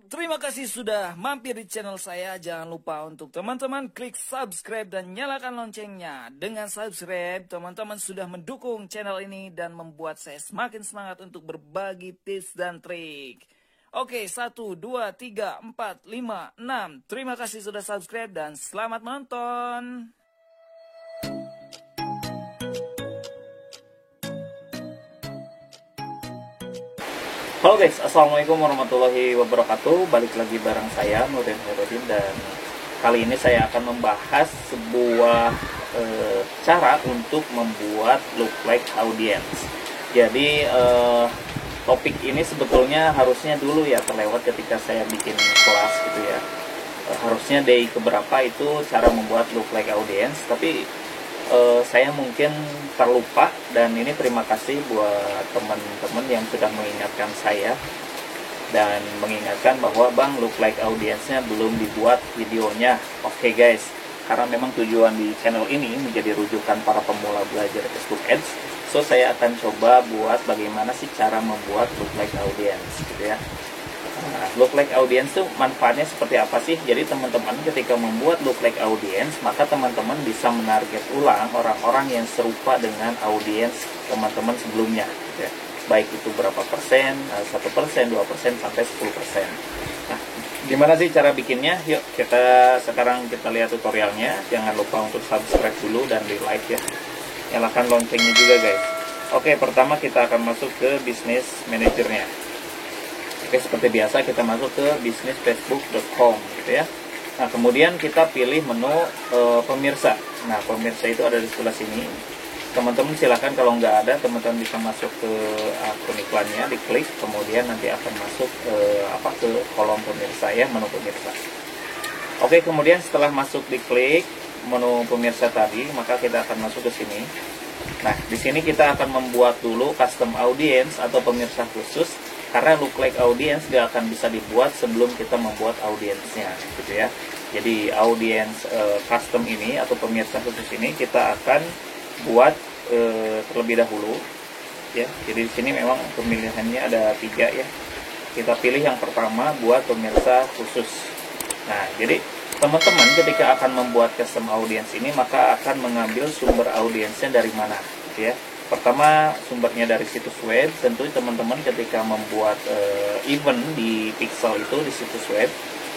Terima kasih sudah mampir di channel saya. Jangan lupa untuk teman-teman klik subscribe dan nyalakan loncengnya. Dengan subscribe, teman-teman sudah mendukung channel ini dan membuat saya semakin semangat untuk berbagi tips dan trik. Oke, 1, 2, 3, 4, 5, 6. Terima kasih sudah subscribe dan selamat menonton. Halo guys, assalamualaikum warahmatullahi wabarakatuh. Balik lagi bareng saya Nurdin Khairuddin, dan kali ini saya akan membahas sebuah cara untuk membuat look like audience. Jadi topik ini sebetulnya harusnya dulu ya terlewat ketika saya bikin kelas gitu ya. Harusnya day keberapa itu cara membuat look like audience, tapi saya mungkin terlupa, dan ini terima kasih buat teman-teman yang sudah mengingatkan saya dan mengingatkan bahwa Bang, look like audience-nya belum dibuat videonya. Oke guys, karena memang tujuan di channel ini menjadi rujukan para pemula belajar Facebook Ads, so saya akan coba buat bagaimana sih cara membuat look like audience gitu ya. Nah, look like audience itu manfaatnya seperti apa sih? Jadi teman-teman ketika membuat look like audience, maka teman-teman bisa menarget ulang orang-orang yang serupa dengan audience teman-teman sebelumnya ya. Baik itu berapa persen, 1%, 2%, sampai 10%. Nah, gimana sih cara bikinnya? Yuk sekarang kita lihat tutorialnya. Jangan lupa untuk subscribe dulu dan di like ya. Nyalakan loncengnya juga guys. Oke, pertama kita akan masuk ke business manajernya. Oke, seperti biasa kita masuk ke businessfacebook.com gitu ya. Nah, kemudian kita pilih menu pemirsa. Nah, pemirsa itu ada di sebelah sini. Teman-teman silahkan, kalau nggak ada, teman-teman bisa masuk ke akun iklannya, diklik, kemudian nanti akan masuk ke kolom pemirsa ya, menu pemirsa. Oke, kemudian setelah masuk diklik menu pemirsa tadi, maka kita akan masuk ke sini. Nah, di sini kita akan membuat dulu custom audience atau pemirsa khusus. Karena look like audience gak akan bisa dibuat sebelum kita membuat audiensnya gitu ya. Jadi audience custom ini atau pemirsa khusus ini kita akan buat terlebih dahulu ya. Jadi di sini memang pemilihannya ada 3 ya. Kita pilih yang pertama buat pemirsa khusus. Nah, jadi teman-teman ketika akan membuat custom audience ini, maka akan mengambil sumber audiensnya dari mana gitu ya. Pertama, sumbernya dari situs web. Tentu teman-teman ketika membuat event di pixel itu di situs web,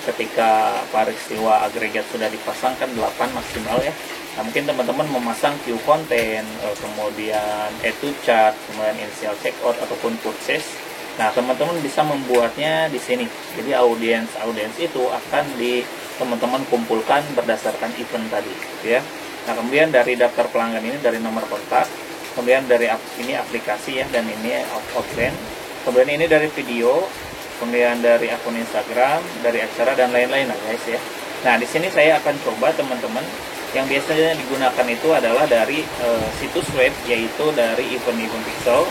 ketika peristiwa agregat sudah dipasangkan 8 maksimal ya. Nah, mungkin teman-teman memasang view konten, kemudian add to chart, kemudian initial checkout ataupun purchase. Nah, teman-teman bisa membuatnya di sini. Jadi audience itu akan teman-teman kumpulkan berdasarkan event tadi gitu ya. Nah, kemudian dari daftar pelanggan ini dari nomor kontak. Kemudian dari ini aplikasi ya, dan ini outbound. Kemudian ini dari video, kemudian dari akun Instagram, dari acara dan lain-lain lah guys ya. Nah, di sini saya akan coba teman-teman yang biasanya digunakan itu adalah dari situs web, yaitu dari event pixel,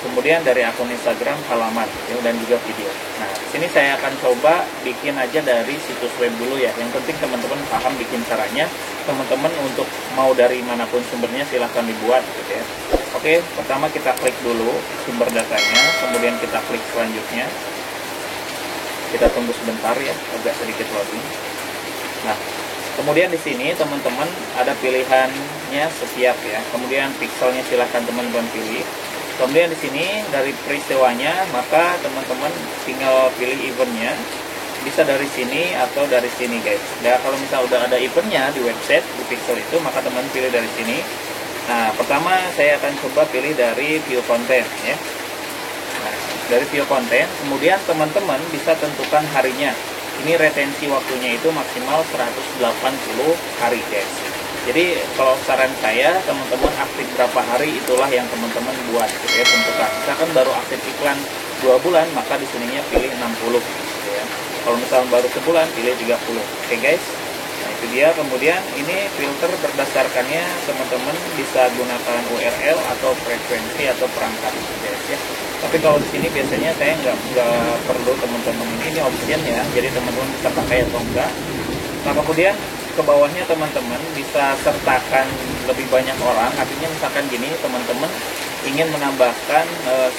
kemudian dari akun Instagram halaman ya, dan juga video. Nah, di sini saya akan coba bikin aja dari situs web dulu ya. Yang penting teman-teman paham bikin caranya. Teman-teman untuk mau dari manapun sumbernya silahkan dibuat gitu ya. Oke, pertama kita klik dulu sumber datanya, kemudian kita klik selanjutnya. Kita tunggu sebentar ya, agak sedikit loading. Nah, kemudian di sini teman-teman ada pilihannya setiap ya. Kemudian pixelnya silahkan teman-teman pilih. Kemudian di sini dari peristiwanya, maka teman-teman tinggal pilih eventnya. Bisa dari sini atau dari sini guys. Nah, kalau misalnya udah ada eventnya di website di pixel itu, maka teman-teman pilih dari sini. Nah, pertama saya akan coba pilih dari view content ya. Nah, dari view content, kemudian teman-teman bisa tentukan harinya. Ini retensi waktunya itu maksimal 180 hari guys. Jadi kalau saran saya, teman-teman aktif berapa hari itulah yang teman-teman buat gitu ya, tentukan. Misalkan baru aktif iklan 2 bulan, maka di sininya pilih 60 gitu ya. Kalau misalnya baru sebulan, pilih 30. Oke guys, nah itu dia. Kemudian ini filter berdasarkannya teman-teman bisa gunakan URL atau frekuensi atau perangkat guys ya. Tapi kalau di sini biasanya saya nggak perlu teman-teman, ini option ya. Jadi teman-teman bisa pakai atau enggak. Nah, kemudian ke bawahnya teman-teman bisa sertakan lebih banyak orang. Artinya misalkan gini, teman-teman ingin menambahkan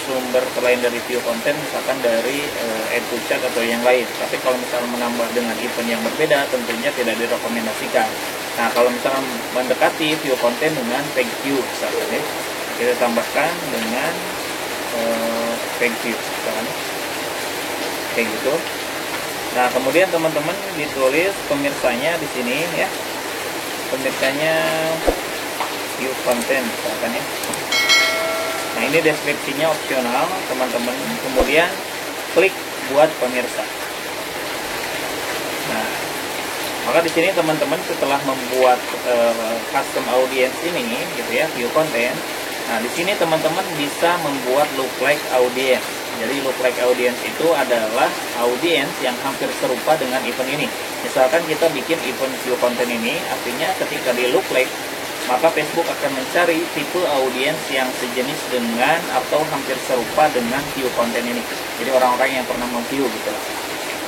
sumber selain dari view content, misalkan dari add to chat atau yang lain. Tapi kalau misalnya menambah dengan event yang berbeda, tentunya tidak direkomendasikan. Nah, kalau misalnya mendekati view content dengan page view, misalkan ya, kita tambahkan dengan page view, misalkan ya, kayak gitu. Nah, kemudian teman-teman ditulis pemirsanya di sini ya, pemirsanya view content, misalkan ya. Nah, ini deskripsinya opsional, teman-teman. Kemudian klik buat pemirsa. Nah, maka di sini teman-teman setelah membuat custom audience ini, gitu ya, view content. Nah, di sini teman-teman bisa membuat look like audience. Jadi look like audience itu adalah audience yang hampir serupa dengan event ini. Misalkan kita bikin event view content ini, artinya ketika di look like, maka Facebook akan mencari tipe audiens yang sejenis dengan atau hampir serupa dengan view konten ini. Jadi orang-orang yang pernah memview gitu lah.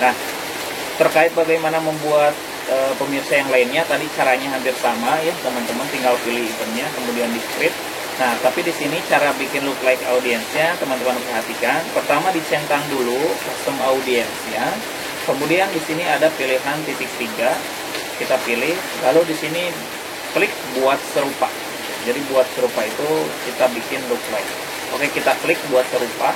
Nah, terkait bagaimana membuat pemirsa yang lainnya, tadi caranya hampir sama ya teman-teman, tinggal pilih eventnya, kemudian di script. Nah, tapi di sini cara bikin look like audiensnya teman-teman perhatikan. Pertama dicentang dulu custom audience ya. Kemudian di sini ada pilihan titik 3, kita pilih, lalu di sini klik buat serupa. Jadi buat serupa itu kita bikin look like. Oke, kita klik buat serupa.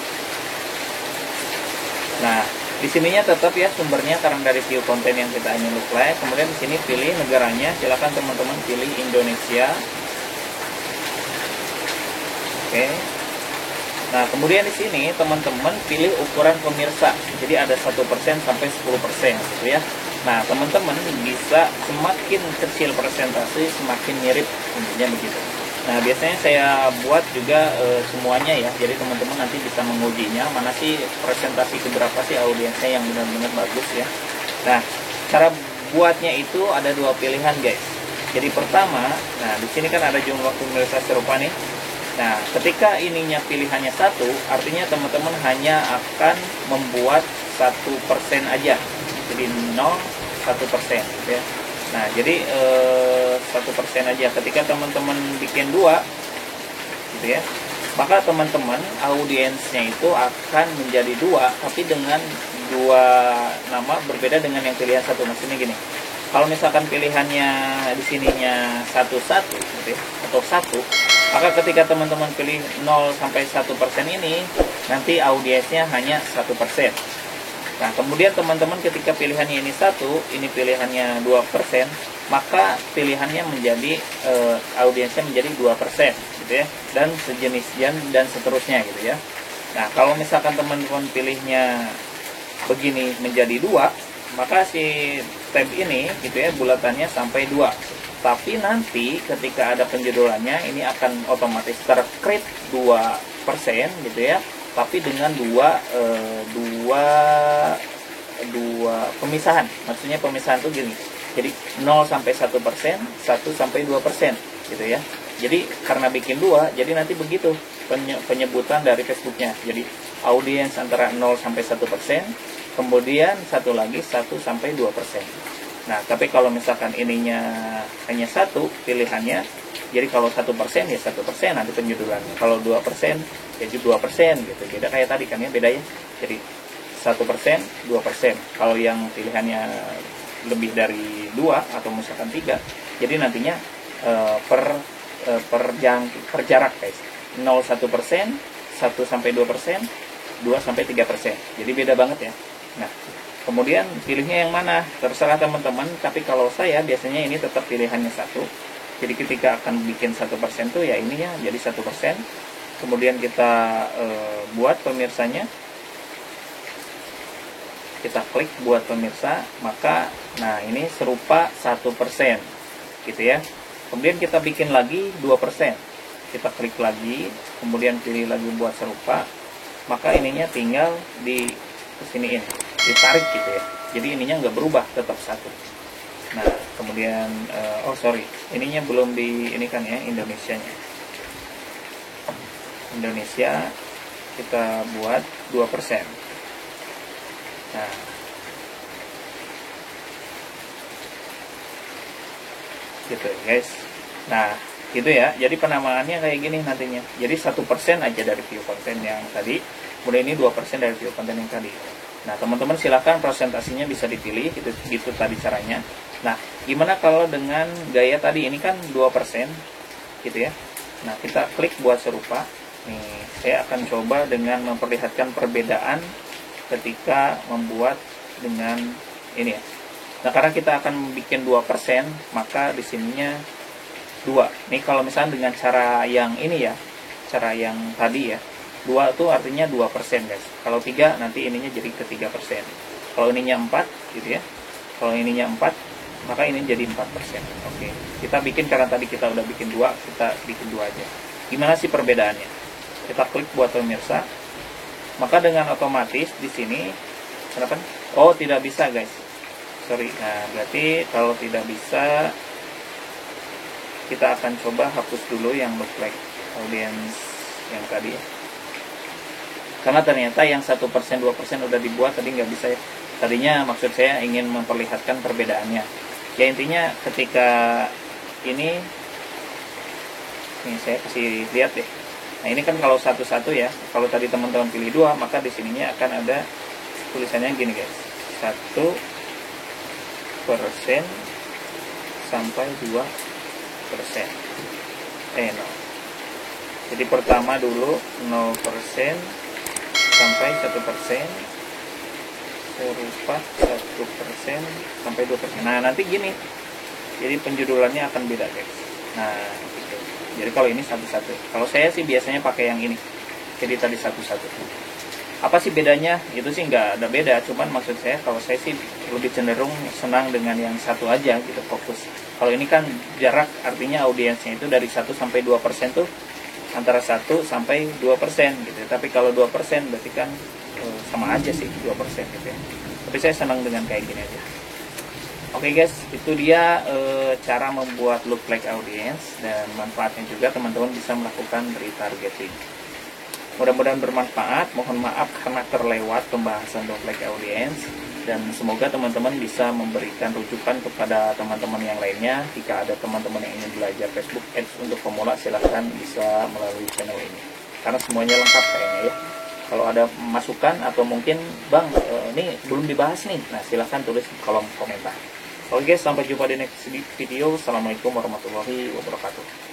Nah, di sininya tetap ya sumbernya karena dari view konten yang kita ingin look like. Kemudian di sini pilih negaranya, silakan teman-teman pilih Indonesia. Oke. Nah, kemudian di sini teman-teman pilih ukuran pemirsa. Jadi ada 1% sampai 10% gitu ya. Nah, teman-teman bisa semakin kecil persentase semakin mirip, intinya begitu. Nah, biasanya saya buat juga semuanya ya. Jadi teman-teman nanti bisa mengujinya mana sih presentasi keberapa sih audiensnya yang benar-benar bagus ya. Nah, cara buatnya itu ada dua pilihan guys. Jadi pertama, nah di sini kan ada jumlah pemirsa serupa nih. Nah, ketika ininya pilihannya 1, artinya teman-teman hanya akan membuat 1% aja. Jadi 0,1% ya. Nah, jadi 1% aja. Ketika teman-teman bikin 2 gitu ya, maka teman-teman audiensnya itu akan menjadi 2, tapi dengan 2 nama berbeda dengan yang pilihan 1. Maksudnya gini, kalau misalkan pilihannya di sininya 1 gitu ya, atau 1, maka ketika teman-teman pilih 0 sampai 1% ini, nanti audiensnya hanya 1%. Nah, kemudian teman-teman ketika pilihannya ini 1, ini pilihannya 2%, maka pilihannya menjadi audiensnya menjadi 2% gitu ya, dan sejenis dan seterusnya gitu ya. Nah, kalau misalkan teman-teman pilihnya begini menjadi 2, maka si tab ini gitu ya, bulatannya sampai 2. Tapi nanti ketika ada penjudulannya, ini akan otomatis ter-create 2% gitu ya, tapi dengan dua pemisahan. Maksudnya pemisahan itu gini, jadi 0 sampai 1%, 1 sampai 2% gitu ya. Jadi karena bikin 2, jadi nanti begitu penyebutan dari Facebooknya. Jadi audiens antara 0 sampai 1%, kemudian satu lagi 1 sampai 2%. Nah, tapi kalau misalkan ininya hanya 1 pilihannya, jadi kalau 1% ya 1% nanti penjudulannya. Kalau 2% ya 2% gitu. Beda kayak tadi kan ya, beda ya. Jadi 1%, 2%. Kalau yang pilihannya lebih dari 2 atau misalkan 3, jadi nantinya per jarak guys. 0,1%, 1 sampai 2%, 2 sampai 3%. Jadi beda banget ya. Nah, kemudian pilihnya yang mana? Terserah teman-teman, tapi kalau saya biasanya ini tetap pilihannya 1. Jadi ketika akan bikin 1% tuh ya ininya jadi 1%. Kemudian kita buat pemirsanya. Kita klik buat pemirsa, maka nah ini serupa 1% gitu ya. Kemudian kita bikin lagi 2%. Kita klik lagi, kemudian pilih lagi buat serupa. Maka ininya tinggal di kesiniin, ditarik gitu ya. Jadi ininya nggak berubah, tetap 1. Nah, kemudian ininya belum di ini kan ya, Indonesianya. Indonesia kita buat 2%. Nah, gitu guys. Nah, gitu ya. Jadi penamaannya kayak gini nantinya. Jadi 1% aja dari view konten yang tadi, kemudian ini 2% dari view konten yang tadi. Nah, teman-teman silahkan presentasinya bisa dipilih, gitu tadi caranya. Nah, gimana kalau dengan gaya tadi, ini kan 2%, gitu ya. Nah, kita klik buat serupa. Nih, saya akan coba dengan memperlihatkan perbedaan ketika membuat dengan ini ya. Nah, karena kita akan bikin 2%, maka di sininya 2. Nih kalau misalnya dengan cara yang ini ya, cara yang tadi ya, 2 itu artinya 2% guys. Kalau 3 nanti ininya jadi ke 3%. Kalau ininya 4 gitu ya. Kalau ininya 4, maka ini jadi 4%. Oke. Kita bikin, karena tadi kita udah bikin 2, kita bikin 2 aja. Gimana sih perbedaannya? Kita klik buat pemirsa. Maka dengan otomatis di sini kenapa? Oh, tidak bisa guys. Sorry. Nah, berarti kalau tidak bisa, kita akan coba hapus dulu yang look like audience yang tadi ya. Karena ternyata yang 1%, 2% udah dibuat, tadi nggak bisa ya. Tadinya maksud saya ingin memperlihatkan perbedaannya. Ya intinya ketika ini saya kasih lihat deh. Nah ini kan kalau satu-satu ya. Kalau tadi teman-teman pilih 2, maka di sininya akan ada tulisannya gini guys. 1% sampai 2%. No. Jadi pertama dulu 0% sampai 1%, serupa 1% sampai 2%. Nah nanti gini, jadi penjudulannya akan beda guys. Nah gitu. Jadi kalau ini satu-satu. Kalau saya sih biasanya pakai yang ini. Jadi tadi satu-satu. Apa sih bedanya? Itu sih nggak ada beda. Cuman maksud saya, kalau saya sih lebih cenderung senang dengan yang satu aja gitu, fokus. Kalau ini kan jarak, artinya audiensnya itu dari 1 sampai 2% tuh antara 1 sampai 2% gitu. Tapi kalau 2% berarti kan sama aja sih 2% gitu ya. Tapi saya senang dengan kayak gini aja. Oke guys, itu dia cara membuat look like audience, dan manfaatnya juga teman-teman bisa melakukan retargeting. Mudah-mudahan bermanfaat. Mohon maaf karena terlewat pembahasan look like audience, dan semoga teman-teman bisa memberikan rujukan kepada teman-teman yang lainnya. Jika ada teman-teman yang ingin belajar Facebook Ads untuk pemula, silahkan bisa melalui channel ini, karena semuanya lengkap kayaknya ya. Kalau ada masukan atau mungkin Bang ini belum dibahas nih, nah silahkan tulis di kolom komentar. Oke guys, sampai jumpa di next video. Assalamualaikum warahmatullahi wabarakatuh.